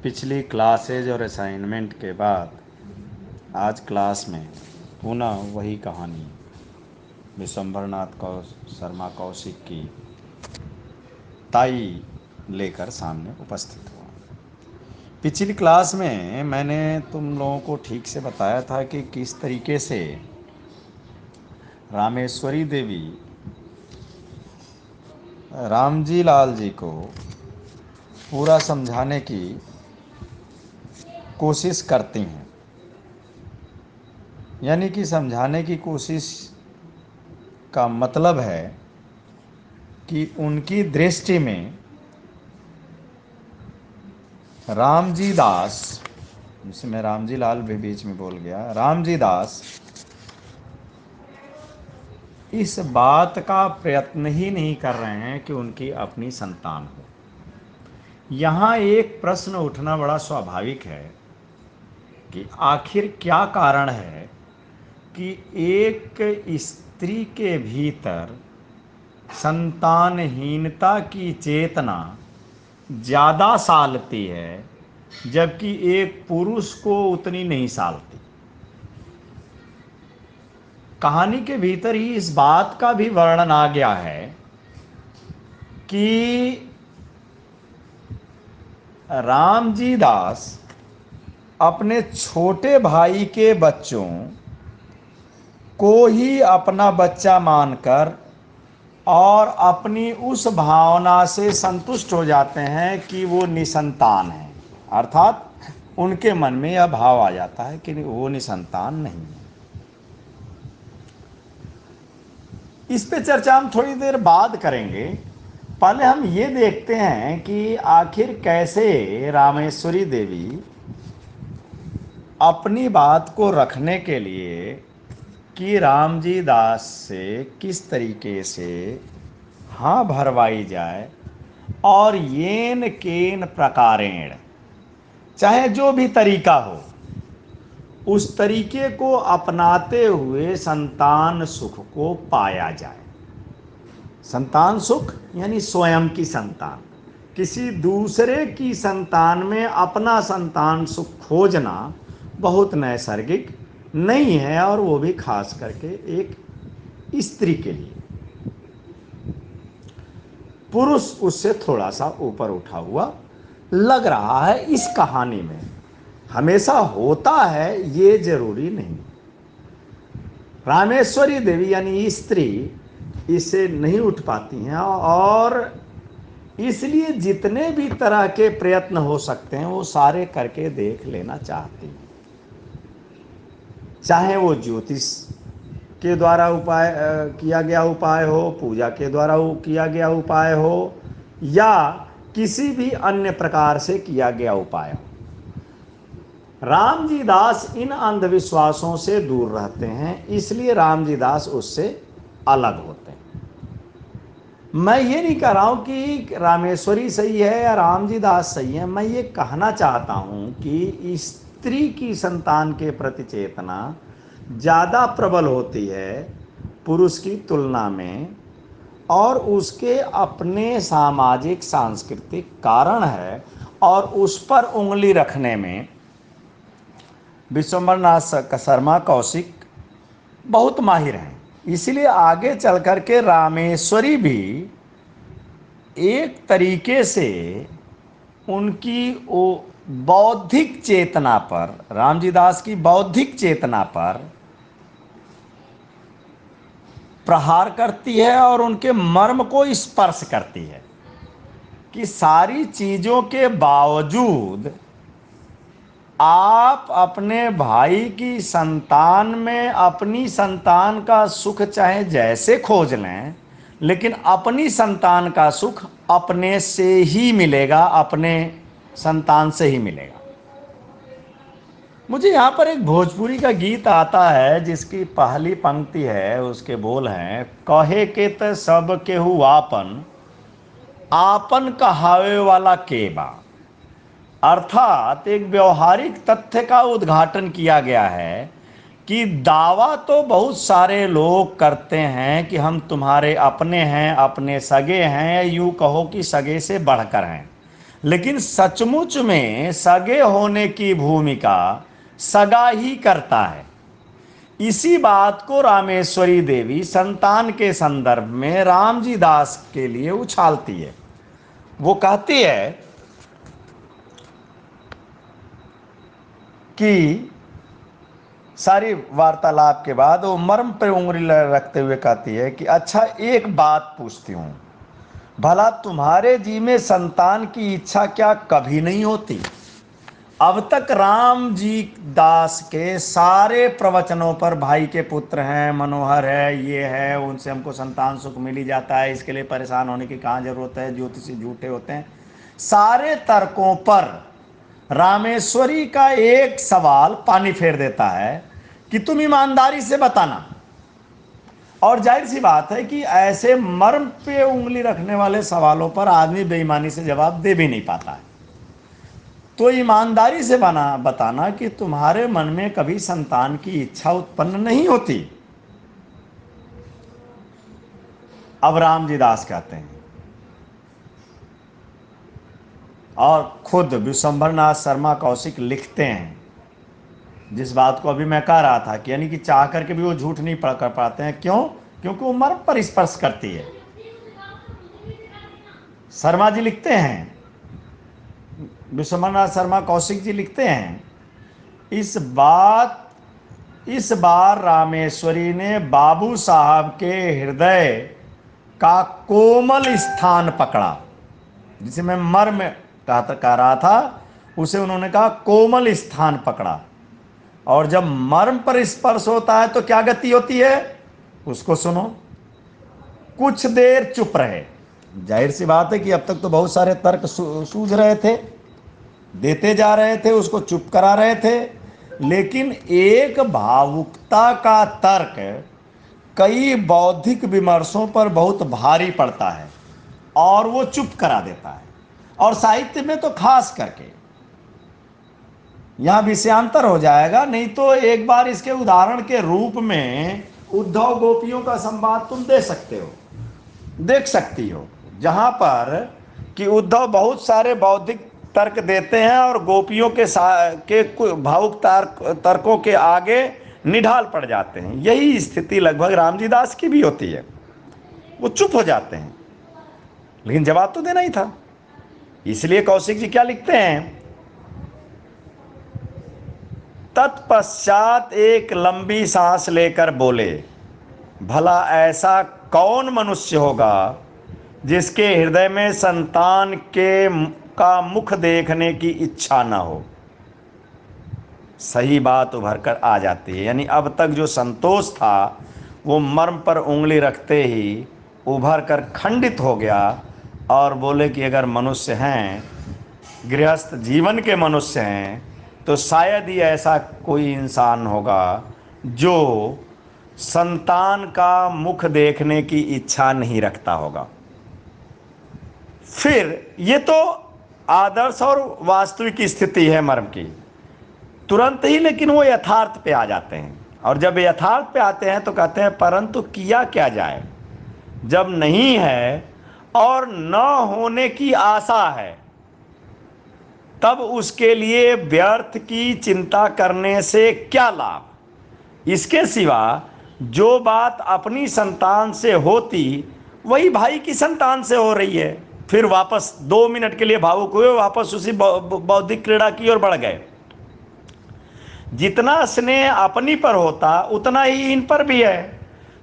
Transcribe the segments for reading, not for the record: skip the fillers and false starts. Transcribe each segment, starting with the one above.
पिछली क्लासेज और असाइनमेंट के बाद आज क्लास में पुनः वही कहानी विशंबरनाथ शर्मा कौशिक की ताई लेकर सामने उपस्थित हुआ। पिछली क्लास में मैंने तुम लोगों को ठीक से बताया था कि किस तरीके से रामेश्वरी देवी रामजी लाल जी को पूरा समझाने की कोशिश करती हैं, यानी कि समझाने की कोशिश का मतलब है कि उनकी दृष्टि में रामजी दास, जिसे मैं रामजी लाल भी बीच में बोल गया, रामजी दास इस बात का प्रयत्न ही नहीं कर रहे हैं कि उनकी अपनी संतान हो। यहाँ एक प्रश्न उठना बड़ा स्वाभाविक है कि आखिर क्या कारण है कि एक स्त्री के भीतर संतानहीनता की चेतना ज़्यादा सालती है जबकि एक पुरुष को उतनी नहीं सालती। कहानी के भीतर ही इस बात का भी वर्णन आ गया है कि रामजी दास अपने छोटे भाई के बच्चों को ही अपना बच्चा मानकर और अपनी उस भावना से संतुष्ट हो जाते हैं कि वो निसंतान हैं। अर्थात उनके मन में यह भाव आ जाता है कि वो निसंतान नहीं है। इस पे चर्चा हम थोड़ी देर बाद करेंगे। पहले हम ये देखते हैं कि आखिर कैसे रामेश्वरी देवी अपनी बात को रखने के लिए कि रामजी दास से किस तरीके से हाँ भरवाई जाए और येन केन प्रकारेण, चाहे जो भी तरीका हो, उस तरीके को अपनाते हुए संतान सुख को पाया जाए। संतान सुख यानी स्वयं की संतान, किसी दूसरे की संतान में अपना संतान सुख खोजना बहुत नैसर्गिक नहीं है, और वो भी खास करके एक स्त्री के लिए। पुरुष उससे थोड़ा सा ऊपर उठा हुआ लग रहा है इस कहानी में। हमेशा होता है ये जरूरी नहीं। रामेश्वरी देवी यानी स्त्री इससे नहीं उठ पाती हैं और इसलिए जितने भी तरह के प्रयत्न हो सकते हैं वो सारे करके देख लेना चाहती हैं। चाहे वो ज्योतिष के द्वारा उपाय किया गया उपाय हो, पूजा के द्वारा किया गया उपाय हो, या किसी भी अन्य प्रकार से किया गया उपाय हो। रामजी दास इन अंधविश्वासों से दूर रहते हैं, इसलिए रामजी दास उससे अलग होते हैं। मैं ये नहीं कह रहा हूं कि रामेश्वरी सही है या रामजी दास सही है। मैं ये कहना चाहता हूं कि स्त्री की संतान के प्रति चेतना ज़्यादा प्रबल होती है पुरुष की तुलना में, और उसके अपने सामाजिक सांस्कृतिक कारण है, और उस पर उंगली रखने में विशंबरनाथ शर्मा कौशिक बहुत माहिर हैं। इसलिए आगे चल कर के रामेश्वरी भी एक तरीके से उनकी वो बौद्धिक चेतना पर, रामजी दास की बौद्धिक चेतना पर प्रहार करती है और उनके मर्म को स्पर्श करती है कि सारी चीज़ों के बावजूद आप अपने भाई की संतान में अपनी संतान का सुख चाहे जैसे खोज लें, लेकिन अपनी संतान का सुख अपने से ही मिलेगा, अपने संतान से ही मिलेगा। मुझे यहाँ पर एक भोजपुरी का गीत आता है जिसकी पहली पंक्ति है, उसके बोल हैं, कहे के त सब केहू आपन, आपन कहावे वाला के बा। अर्थात एक व्यवहारिक तथ्य का उद्घाटन किया गया है कि दावा तो बहुत सारे लोग करते हैं कि हम तुम्हारे अपने हैं, अपने सगे हैं, यूँ कहो कि सगे से बढ़कर हैं, लेकिन सचमुच में सगे होने की भूमिका सगा ही करता है। इसी बात को रामेश्वरी देवी संतान के संदर्भ में रामजी दास के लिए उछालती है। वो कहती है कि सारी वार्तालाप के बाद वो मर्म पर उंगली रखते हुए कहती है कि अच्छा, एक बात पूछती हूँ, भला तुम्हारे जी में संतान की इच्छा क्या कभी नहीं होती? अब तक राम जी दास के सारे प्रवचनों पर भाई के पुत्र हैं, मनोहर है, ये है, उनसे हमको संतान सुख मिल ही जाता है, इसके लिए परेशान होने की कहाँ जरूरत है, ज्योतिषी झूठे होते हैं, सारे तर्कों पर रामेश्वरी का एक सवाल पानी फेर देता है कि तुम ईमानदारी से बताना। और जाहिर सी बात है कि ऐसे मर्म पे उंगली रखने वाले सवालों पर आदमी बेईमानी से जवाब दे भी नहीं पाता है। तो ईमानदारी से बताना कि तुम्हारे मन में कभी संतान की इच्छा उत्पन्न नहीं होती। अब रामजी दास कहते हैं, और खुद विश्वंभरनाथ शर्मा कौशिक लिखते हैं, जिस बात को अभी मैं कह रहा था कि यानी कि चाह करके भी वो झूठ नहीं कर पाते हैं। क्यों? क्योंकि वो मर्म पर स्पर्श करती है। शर्मा जी लिखते हैं, विश्वंभरनाथ शर्मा कौशिक जी लिखते हैं, इस बार रामेश्वरी ने बाबू साहब के हृदय का कोमल स्थान पकड़ा। जिसे मैं मर्म कह रहा था, उसे उन्होंने कहा कोमल स्थान पकड़ा। और जब मर्म पर स्पर्श होता है तो क्या गति होती है, उसको सुनो। कुछ देर चुप रहे। जाहिर सी बात है कि अब तक तो बहुत सारे तर्क सूझ रहे थे, देते जा रहे थे, उसको चुप करा रहे थे, लेकिन एक भावुकता का तर्क कई बौद्धिक विमर्शों पर बहुत भारी पड़ता है और वो चुप करा देता है। और साहित्य में तो खास करके यहां विषयांतर हो जाएगा, नहीं तो एक बार इसके उदाहरण के रूप में उद्धव गोपियों का संवाद तुम देख सकती हो, जहां पर कि उद्धव बहुत सारे बौद्धिक तर्क देते हैं और गोपियों के भावुक तर्कों के आगे निढाल पड़ जाते हैं। यही स्थिति लगभग रामजी दास की भी होती है। वो चुप हो जाते हैं, लेकिन जवाब तो देना ही था। इसलिए कौशिक जी क्या लिखते हैं, तत्पश्चात एक लंबी सांस लेकर बोले, भला ऐसा कौन मनुष्य होगा जिसके हृदय में संतान का मुख देखने की इच्छा न हो? सही बात उभर कर आ जाती है। यानी अब तक जो संतोष था वो मर्म पर उंगली रखते ही उभर कर खंडित हो गया और बोले कि अगर मनुष्य हैं, गृहस्थ जीवन के मनुष्य हैं, तो शायद ही ऐसा कोई इंसान होगा जो संतान का मुख देखने की इच्छा नहीं रखता होगा। फिर ये तो आदर्श और वास्तविक स्थिति है मर्म की, तुरंत ही, लेकिन वो यथार्थ पे आ जाते हैं। और जब यथार्थ पे आते हैं तो कहते हैं, परंतु किया क्या जाए, जब नहीं है और न होने की आशा है, तब उसके लिए व्यर्थ की चिंता करने से क्या लाभ। इसके सिवा जो बात अपनी संतान से होती वही भाई की संतान से हो रही है। फिर वापस 2 मिनट के लिए भावुक हुए, वापस उसी बौद्धिक क्रीड़ा की ओर बढ़ गए। जितना स्नेह अपनी पर होता उतना ही इन पर भी है।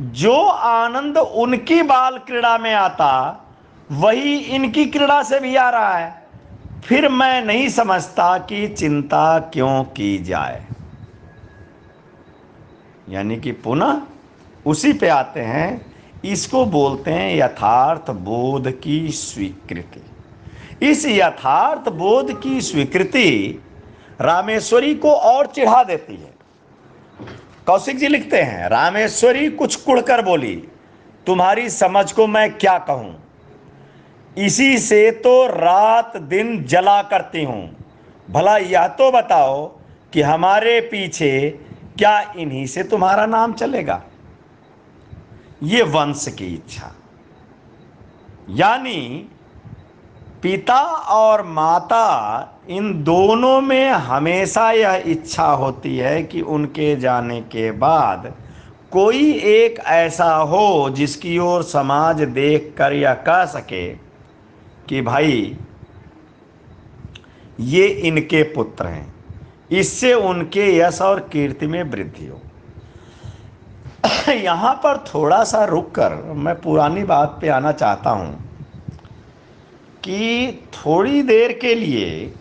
जो आनंद उनकी बाल क्रीड़ा में आता वही इनकी क्रीड़ा से भी आ रहा है। फिर मैं नहीं समझता कि चिंता क्यों की जाए। यानी कि पुनः उसी पे आते हैं, इसको बोलते हैं यथार्थ बोध की स्वीकृति। इस यथार्थ बोध की स्वीकृति रामेश्वरी को और चिढ़ा देती है। कौशिक जी लिखते हैं, रामेश्वरी कुछ कुढ़कर बोली, तुम्हारी समझ को मैं क्या कहूं, इसी से तो रात दिन जला करती हूं। भला यह तो बताओ कि हमारे पीछे क्या इन्हीं से तुम्हारा नाम चलेगा। ये वंश की इच्छा, यानी पिता और माता इन दोनों में हमेशा यह इच्छा होती है कि उनके जाने के बाद कोई एक ऐसा हो जिसकी ओर समाज देखकर यह कह सके कि भाई ये इनके पुत्र हैं, इससे उनके यश और कीर्ति में वृद्धि हो। यहाँ पर थोड़ा सा रुक कर मैं पुरानी बात पे आना चाहता हूँ कि थोड़ी देर के लिए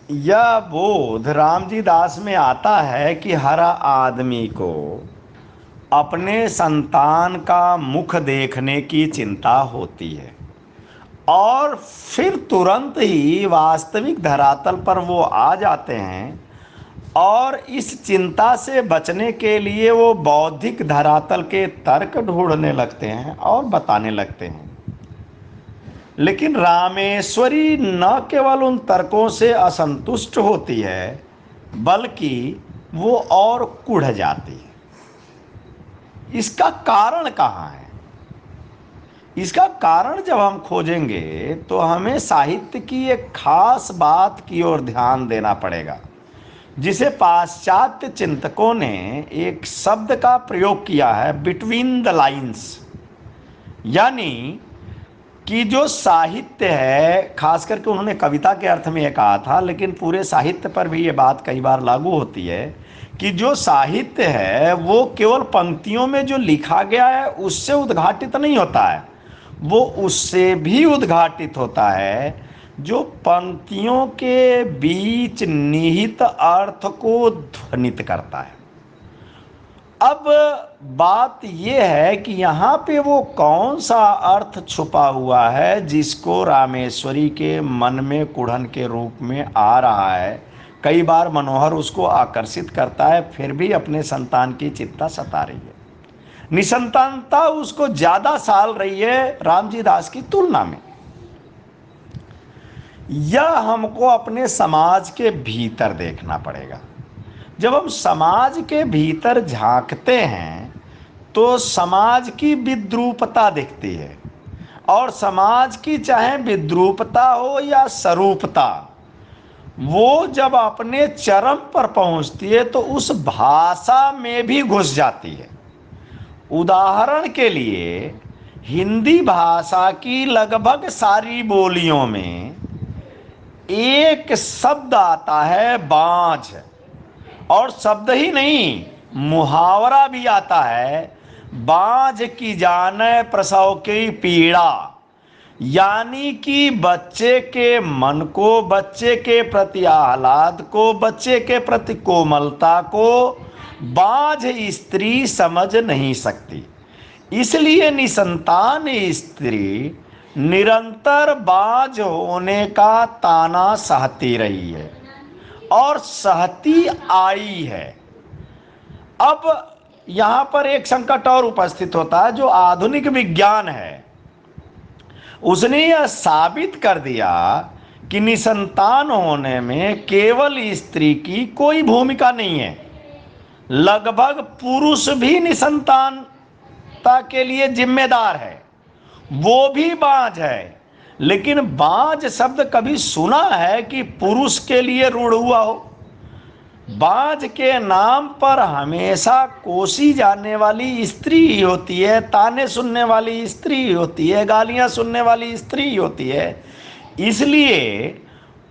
यह बोध रामजी दास में आता है कि हर आदमी को अपने संतान का मुख देखने की चिंता होती है और फिर तुरंत ही वास्तविक धरातल पर वो आ जाते हैं और इस चिंता से बचने के लिए वो बौद्धिक धरातल के तर्क ढूंढने लगते हैं और बताने लगते हैं। लेकिन रामेश्वरी न केवल उन तर्कों से असंतुष्ट होती है बल्कि वो और कुढ़ जाती है। इसका कारण कहाँ है? इसका कारण जब हम खोजेंगे तो हमें साहित्य की एक खास बात की ओर ध्यान देना पड़ेगा, जिसे पाश्चात्य चिंतकों ने एक शब्द का प्रयोग किया है, बिटवीन द लाइंस। यानी कि जो साहित्य है, खास करके उन्होंने कविता के अर्थ में ये कहा था, लेकिन पूरे साहित्य पर भी ये बात कई बार लागू होती है कि जो साहित्य है वो केवल पंक्तियों में जो लिखा गया है उससे उद्घाटित नहीं होता है, वो उससे भी उद्घाटित होता है जो पंक्तियों के बीच निहित अर्थ को ध्वनित करता है। अब बात यह है कि यहाँ पे वो कौन सा अर्थ छुपा हुआ है जिसको रामेश्वरी के मन में कुढ़न के रूप में आ रहा है। कई बार मनोहर उसको आकर्षित करता है, फिर भी अपने संतान की चिंता सता रही है। निसंतानता उसको ज्यादा साल रही है रामजी दास की तुलना में। यह हमको अपने समाज के भीतर देखना पड़ेगा। जब हम समाज के भीतर झांकते हैं तो समाज की विद्रूपता दिखती है, और समाज की चाहे विद्रूपता हो या सरूपता, वो जब अपने चरम पर पहुंचती है तो उस भाषा में भी घुस जाती है। उदाहरण के लिए हिंदी भाषा की लगभग सारी बोलियों में एक शब्द आता है बाँझ, और शब्द ही नहीं मुहावरा भी आता है, बाँझ की जाने प्रसव की पीड़ा। यानी कि बच्चे के मन को, बच्चे के प्रति आह्लाद को, बच्चे के प्रति कोमलता को बाँझ स्त्री समझ नहीं सकती। इसलिए निसंतान स्त्री निरंतर बाँझ होने का ताना सहती रही है और सहती आई है। अब यहाँ पर एक संकट और उपस्थित होता है, जो आधुनिक विज्ञान है उसने यह साबित कर दिया कि निसंतान होने में केवल स्त्री की कोई भूमिका नहीं है। लगभग पुरुष भी निसंतानता के लिए जिम्मेदार है, वो भी बाँझ है। लेकिन बाँझ शब्द कभी सुना है कि पुरुष के लिए रूढ़ हुआ हो? बाँझ के नाम पर हमेशा कोसी जाने वाली स्त्री ही होती है, ताने सुनने वाली स्त्री ही होती है, गालियां सुनने वाली स्त्री ही होती है। इसलिए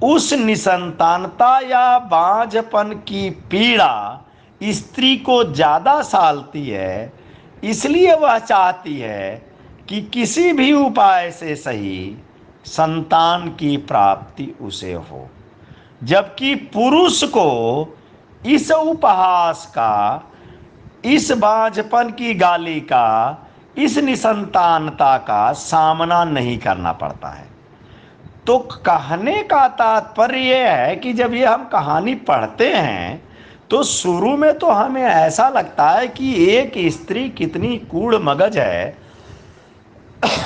उस निसंतानता या बाँझपन की पीड़ा स्त्री को ज़्यादा सालती है। इसलिए वह चाहती है कि किसी भी उपाय से सही संतान की प्राप्ति उसे हो, जबकि पुरुष को इस उपहास का, इस बाँझपन की गाली का, इस निसंतानता का सामना नहीं करना पड़ता है। तो कहने का तात्पर्य यह है कि जब ये हम कहानी पढ़ते हैं तो शुरू में तो हमें ऐसा लगता है कि एक स्त्री कितनी कूड़ मगज है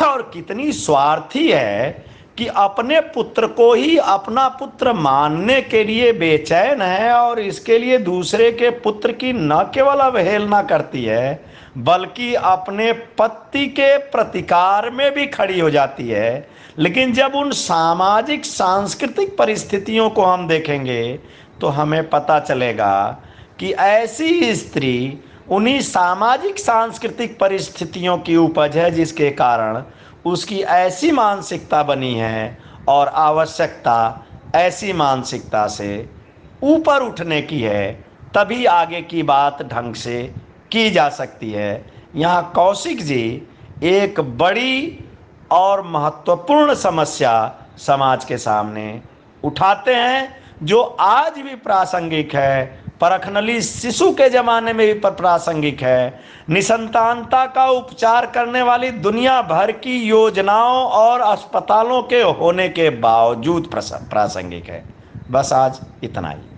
और कितनी स्वार्थी है कि अपने पुत्र को ही अपना पुत्र मानने के लिए बेचैन है और इसके लिए दूसरे के पुत्र की न केवल अवहेलना करती है बल्कि अपने पति के प्रतिकार में भी खड़ी हो जाती है। लेकिन जब उन सामाजिक सांस्कृतिक परिस्थितियों को हम देखेंगे तो हमें पता चलेगा कि ऐसी स्त्री उन्हीं सामाजिक सांस्कृतिक परिस्थितियों की उपज है जिसके कारण उसकी ऐसी मानसिकता बनी है और आवश्यकता ऐसी मानसिकता से ऊपर उठने की है, तभी आगे की बात ढंग से की जा सकती है। यहाँ कौशिक जी एक बड़ी और महत्वपूर्ण समस्या समाज के सामने उठाते हैं जो आज भी प्रासंगिक है, परखनली शिशु के ज़माने में भी प्रासंगिक है, निसंतानता का उपचार करने वाली दुनिया भर की योजनाओं और अस्पतालों के होने के बावजूद प्रासंगिक है। बस आज इतना ही।